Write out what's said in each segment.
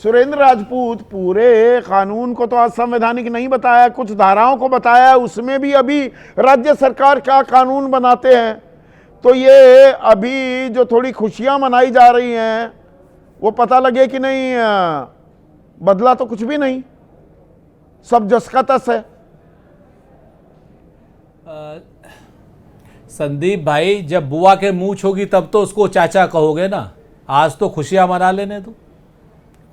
सुरेंद्र राजपूत पूरे कानून को तो असंवैधानिक नहीं बताया, कुछ धाराओं को बताया, उसमें भी अभी राज्य सरकार का कानून बनाते हैं। तो ये अभी जो थोड़ी खुशियां मनाई जा रही हैं वो पता लगे कि नहीं बदला तो कुछ भी नहीं, सब जस का तस है। संदीप भाई, जब बुआ के मुंह होगी तब तो उसको चाचा कहोगे ना। आज तो खुशियां मना लेने दो,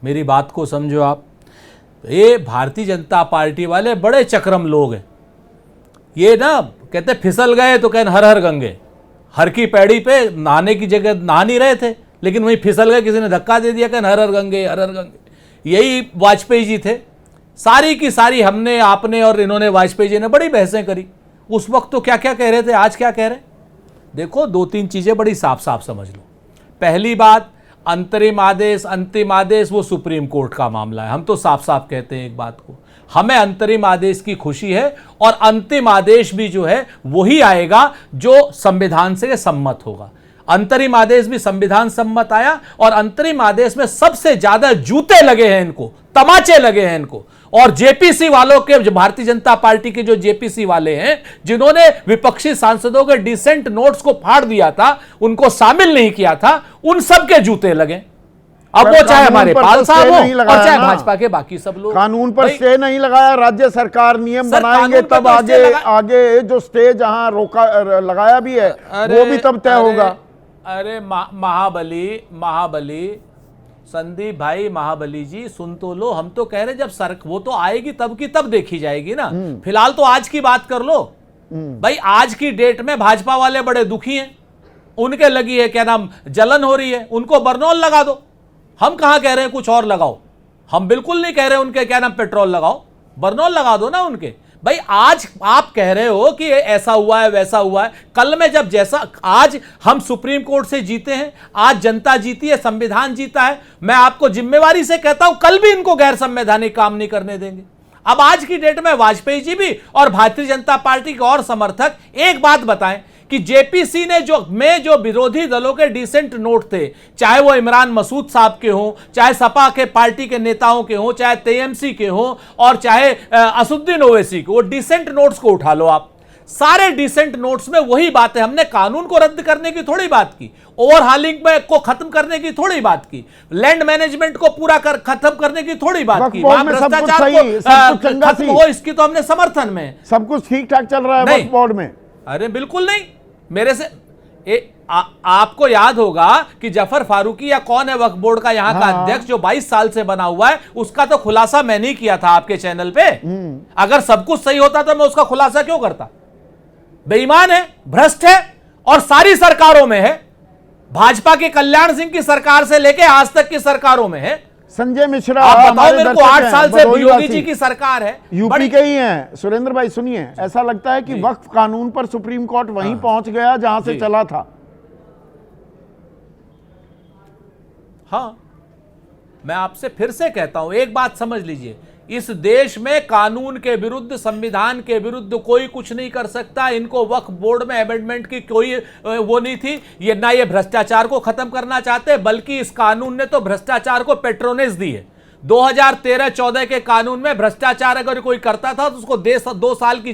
मेरी बात को समझो आप। ये भारतीय जनता पार्टी वाले बड़े चक्रम लोग हैं। ये ना कहते फिसल गए तो कहन हर हर गंगे, हर की पैड़ी पे नहाने की जगह नहा नहीं रहे थे, लेकिन वहीं फिसल गए, किसी ने धक्का दे दिया, कहन हर हर गंगे हर हर गंगे। यही वाजपेयी जी थे। सारी की सारी हमने, आपने और इन्होंने, वाजपेयी जी ने बड़ी बहसें करी। उस वक्त तो क्या क्या कह रहे थे, आज क्या कह रहे। देखो, दो तीन चीजें बड़ी साफ साफ समझ लो। पहली बात, अंतरिम आदेश अंतिम आदेश वो सुप्रीम कोर्ट का मामला है। हम तो साफ साफ कहते हैं एक बात को, हमें अंतरिम आदेश की खुशी है और अंतिम आदेश भी जो है वही आएगा जो संविधान से सम्मत होगा। अंतरिम आदेश भी संविधान सम्मत आया और अंतरिम आदेश में सबसे ज्यादा जूते लगे हैं इनको, तमाचे लगे हैं इनको। और जेपीसी वालों के, जो भारतीय जनता पार्टी के जो जेपीसी वाले हैं, जिन्होंने विपक्षी सांसदों के डिसेंट नोट्स को फाड़ दिया था, उनको शामिल नहीं किया था, उन सब के जूते लगे। अब वो चाहे हमारे पाल साहब हो और चाहे भाजपा के बाकी सब लोग। कानून पर स्टे नहीं लगाया, राज्य सरकार नियम बनाएंगे तब आगे जो स्टे जहां रोका लगाया भी है वो भी तब तय होगा। अरे महाबली संदीप भाई, महाबली जी सुन तो लो। हम तो कह रहे जब वो तो आएगी तब की तब देखी जाएगी ना। फिलहाल तो आज की बात कर लो भाई। आज की डेट में भाजपा वाले बड़े दुखी हैं, उनके लगी है क्या नाम जलन हो रही है, उनको बर्नौल लगा दो। हम कहां कह रहे हैं कुछ और लगाओ, हम बिल्कुल नहीं कह रहे उनके क्या नाम पेट्रोल लगाओ, बर्नौल लगा दो ना उनके। भाई आज आप कह रहे हो कि ऐसा हुआ है वैसा हुआ है, कल में जब जैसा आज हम सुप्रीम कोर्ट से जीते हैं, आज जनता जीती है, संविधान जीता है, मैं आपको जिम्मेवारी से कहता हूं कल भी इनको गैर संवैधानिक काम नहीं करने देंगे। अब आज की डेट में वाजपेयी जी भी और भारतीय जनता पार्टी के और समर्थक एक बात बताएं कि जेपीसी ने जो विरोधी दलों के डिसेंट नोट थे, चाहे वो इमरान मसूद साहब के हों, चाहे सपा के पार्टी के नेताओं के हों, चाहे टीएमसी के हों और चाहे असदुद्दीन ओवैसी के, वो डिसेंट नोट्स को उठा लो आप, सारे डिसेंट नोट्स में वही बात है। हमने कानून को रद्द करने की थोड़ी बात की, ओवरहालिंग को खत्म करने की थोड़ी बात की, लैंड मैनेजमेंट को पूरा खत्म करने की थोड़ी बात की, भ्रष्टाचार को खत्म हो इसकी तो हमने समर्थन में। सब कुछ ठीक ठाक चल रहा है वक्फ बोर्ड में। अरे बिल्कुल नहीं। मेरे से आपको याद होगा कि जफर फारूकी या कौन है वक्फ बोर्ड का यहां का अध्यक्ष जो 22 साल से बना हुआ है, उसका तो खुलासा मैंने ही किया था आपके चैनल पे। अगर सब कुछ सही होता तो मैं उसका खुलासा क्यों करता। बेईमान है, भ्रष्ट है और सारी सरकारों में है। भाजपा के कल्याण सिंह की सरकार से लेके आज तक की सरकारों में है। संजय मिश्रा, आप बताओ मेरे को, 8 साल से योगी जी की सरकार है, यूपी के ही हैं। सुरेंद्र भाई सुनिए, ऐसा लगता है कि वक्फ कानून पर सुप्रीम कोर्ट वहीं पहुंच गया जहां से चला था। हाँ, मैं आपसे फिर से कहता हूं, एक बात समझ लीजिए, इस देश में कानून के विरुद्ध, संविधान के विरुद्ध कोई कुछ नहीं कर सकता। इनको वक्फ बोर्ड में अमेंडमेंट की कोई वो नहीं थी। ये ना ये भ्रष्टाचार को खत्म करना चाहते, बल्कि इस कानून ने तो भ्रष्टाचार को पेट्रोनेज दी है। 2013-14 के कानून में भ्रष्टाचार अगर कोई करता था तो उसको 2 साल की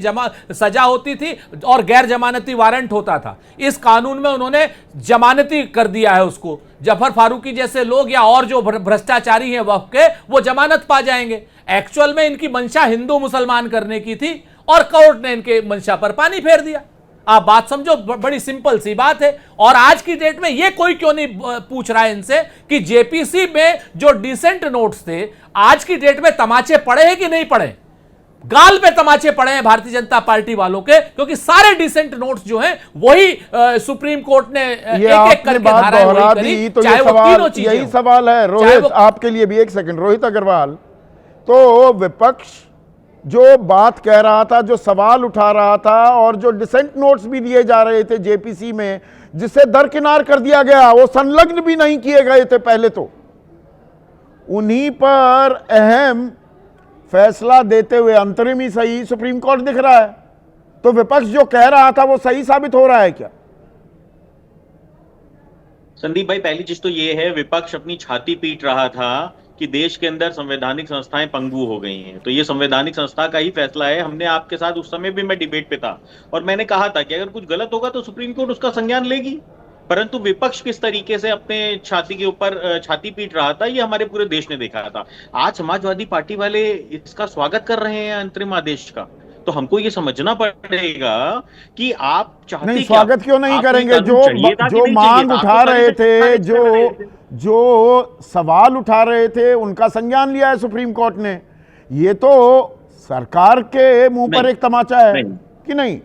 सजा होती थी और गैर जमानती वारंट होता था। इस कानून में उन्होंने जमानती कर दिया है उसको। जफर फारूकी जैसे लोग या और जो भ्रष्टाचारी हैं वक्फ के, वो जमानत पा जाएंगे। एक्चुअल में इनकी मंशा हिंदू मुसलमान करने की थी और कोर्ट ने इनके मंशा पर पानी फेर दिया। आप बात समझो, बड़ी सिंपल सी बात है। और आज की डेट में ये कोई क्यों नहीं पूछ रहा है इनसे कि जेपीसी में जो डिसेंट नोट्स थे, आज की डेट में तमाचे पड़े हैं कि नहीं पड़े। गाल पे तमाचे पड़े हैं भारतीय जनता पार्टी वालों के, क्योंकि सारे डिसेंट नोट्स जो हैं वही सुप्रीम कोर्ट ने एक-एक करके धाराएं वही करी, तो चाहे वो तीनों चीजें। यही सवाल है रोहित, आपके लिए भी। एक सेकंड रोहित अग्रवाल, तो विपक्ष जो बात कह रहा था, जो सवाल उठा रहा था और जो डिसेंट नोट्स भी दिए जा रहे थे जेपीसी में, जिसे दरकिनार कर दिया गया, वो संलग्न भी नहीं किए गए थे पहले, तो उन्हीं पर अहम फैसला देते हुए अंतरिम ही सही सुप्रीम कोर्ट दिख रहा है। तो विपक्ष जो कह रहा था वो सही साबित हो रहा है क्या? संदीप भाई, पहली चीज तो ये है, विपक्ष अपनी छाती पीट रहा था कि देश के अंदर संवैधानिक संस्थाएं पंगु हो गई हैं, तो ये संवैधानिक संस्था का ही फैसला है। हमने आपके साथ उस समय भी मैं डिबेट पे था और मैंने कहा था कि अगर कुछ गलत होगा तो सुप्रीम कोर्ट उसका संज्ञान लेगी, परंतु विपक्ष किस तरीके से अपने छाती के ऊपर छाती पीट रहा था ये हमारे पूरे देश ने देखा था। आज समाजवादी पार्टी वाले इसका स्वागत कर रहे हैं अंतरिम आदेश का, तो हमको ये समझना पड़ेगा कि आप चाहते नहीं, क्या? स्वागत क्यों नहीं आपको ये करेंगे? कानून चाहिए था कि जो नहीं मांग चाहिए था? उठा आपको रहे सारी थे, खारिज कर रहे थे। जो सवाल उठा रहे थे उनका संज्ञान लिया है सुप्रीम कोर्ट ने। ये तो सरकार के मुंह पर नहीं, एक तमाचा है नहीं। कि नहीं?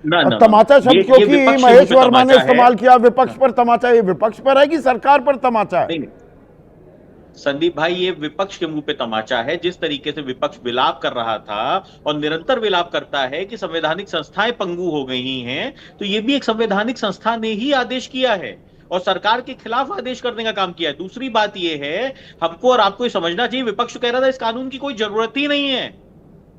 ना, और ना, तमाचा ये शब्द क्योंकि विपक्ष के महेश मुंह पे वर्मा ने तमाचा है। इस्तेमाल किया, विपक्ष पर तमाचा, ये विपक्ष पर है कि सरकार पर तमाचा है? नहीं, संदीप भाई, ये विपक्ष के मुंह पे तमाचा है। जिस तरीके से विपक्ष विलाप कर रहा था और निरंतर विलाप करता है कि संवैधानिक संस्थाएं पंगु हो गई हैं, तो ये भी एक संवैधानिक संस्था ने ही आदेश किया है और सरकार के खिलाफ आदेश करने का काम किया है। दूसरी बात ये है, हमको और आपको ये समझना चाहिए, विपक्ष कह रहा था इस कानून की कोई जरूरत ही नहीं है,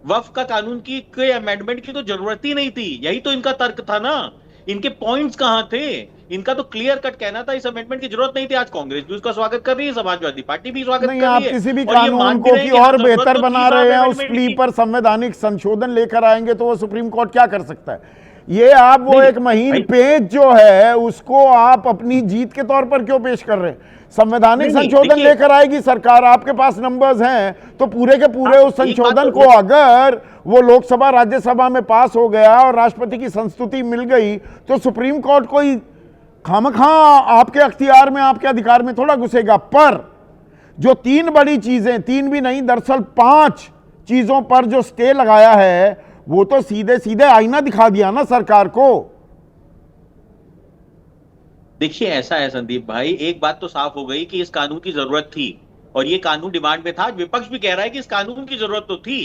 वक्फ का कानून की कोई अमेंडमेंट की तो जरूरत ही नहीं थी। यही तो इनका तर्क था ना, इनके पॉइंट्स कहां थे? इनका तो क्लियर कट कहना था इस अमेंडमेंट की जरूरत नहीं थी। आज कांग्रेस भी उसका स्वागत कर रही है, समाजवादी पार्टी भी स्वागत नहीं, कर आप रही है। किसी भी और ये कानून मान भी को रहे की हैं कि और हाँ, जरूरत बेहतर तो बना थी रहे हैं, साहब उस amendment प्ली की। पर संवैधानिक संशोधन लेकर आएंगे तो वो सुप्रीम कोर्ट क्या कर सकता है? ये आप वो नहीं, एक महीन भाई- पेज जो है उसको आप अपनी जीत के तौर पर क्यों पेश कर रहे हैं? संवैधानिक नहीं, संशोधन देखिए- लेकर आएगी सरकार, आपके पास नंबर्स हैं, तो पूरे के पूरे हाँ, उस एक बात संशोधन तो को अगर वो लोकसभा राज्यसभा में पास हो गया और राष्ट्रपति की संस्तुति मिल गई तो सुप्रीम कोर्ट कोई खामखा आपके अख्तियार में, आपके अधिकार में थोड़ा घुसेगा। पर जो तीन बड़ी चीजें, तीन भी नहीं दरअसल 5 चीजों पर जो स्टे लगाया है वो तो सीधे सीधे आईना दिखा दिया ना सरकार को। देखिए, ऐसा है संदीप भाई, एक बात तो साफ हो गई कि इस कानून की जरूरत थी और ये कानून डिमांड में था। विपक्ष भी कह रहा है कि इस कानून की जरूरत तो थी,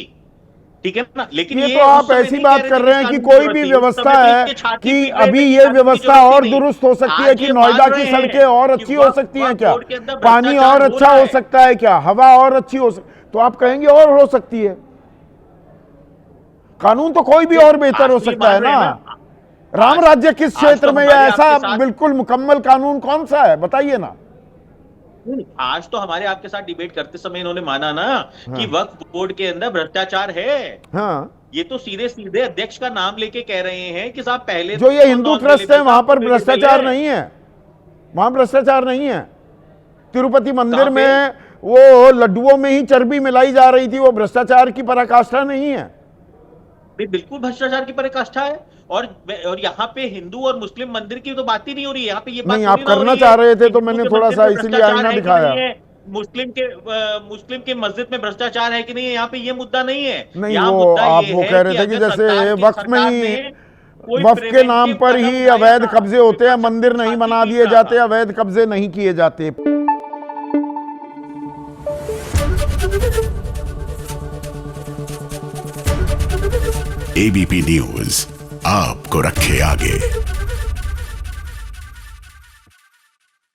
ठीक है ना, लेकिन ये तो उस आप समय ऐसी नहीं बात कह कर थे रहे हैं कि इस कोई कानून भी की जरूरत व्यवस्था थी। उस समय तो है इनके छाती कि पीट रहे अभी थे कि ये कानून की व्यवस्था जरूरत ही और नहीं। दुरुस्त हो सकती है आज कि ये नोएडा मान की रहे सड़कें हैं और कि अच्छी हो सकती हैं वक्फ क्या? बोर्ड के अंदर पानी भ्रष्टाचार और हो अच्छा रहा हो है। सकता है क्या? हवा और अच्छी हो तो आप कहेंगे और हो सकती है। कानून तो कोई भी और बेहतर हो आज तो ये सकता है मान रहे ना। हैं राम राज्य किस आज क्षेत्र तो में, या हमारे ऐसा आपके साथ- बिल्कुल मुकम्मल कानून कौन सा है बताइए ना। आज तो हमारे आपके साथ डिबेट करते समय इन्होंने माना ना कि वक्फ बोर्ड के अंदर भ्रष्टाचार है। हाँ, ये तो सीधे सीधे अध्यक्ष का नाम लेके कह रहे हैं कि साहब पहले जो ये तो हिंदू non ट्रस्ट है available वहां था, पर तो भ्रष्टाचार available है। नहीं है, वहां भ्रष्टाचार नहीं है। तिरुपति मंदिर कहां पे? में वो लड्डुओं में ही चर्बी मिलाई जा रही थी, वो भ्रष्टाचार की पराकाष्ठा नहीं है। बिल्कुल भ्रष्टाचार की पराकाष्ठा है। और यहाँ पे हिंदू और मुस्लिम मंदिर की तो बात ही नहीं हो रही है। यहाँ पे ये बात नहीं, थोड़ी आप ना हो करना रही चाह है रहे थे कि तो हिंदू मैंने के थोड़ा मंदिर सा में इसीलिए भ्रष्टाचार आईना है कि दिखाया। नहीं है, मुस्लिम के मस्जिद में भ्रष्टाचार है कि नहीं है, यहाँ पे ये मुद्दा नहीं है। नहीं, यहाँ वो मुद्दा आप ये वो है कह रहे थे कि अगर जैसे सरकार की- वक्फ में सरकार ही ने कोई वक्फ के नाम preventive पर कदम ही उठाया अवैध था, कब्जे होते हैं, विपक्ष मंदिर अपनी नहीं छाती बना पीट दिए रहा जाते, था। अवैध कब्जे नहीं किए जाते। एबीपी न्यूज आपको रखे आगे।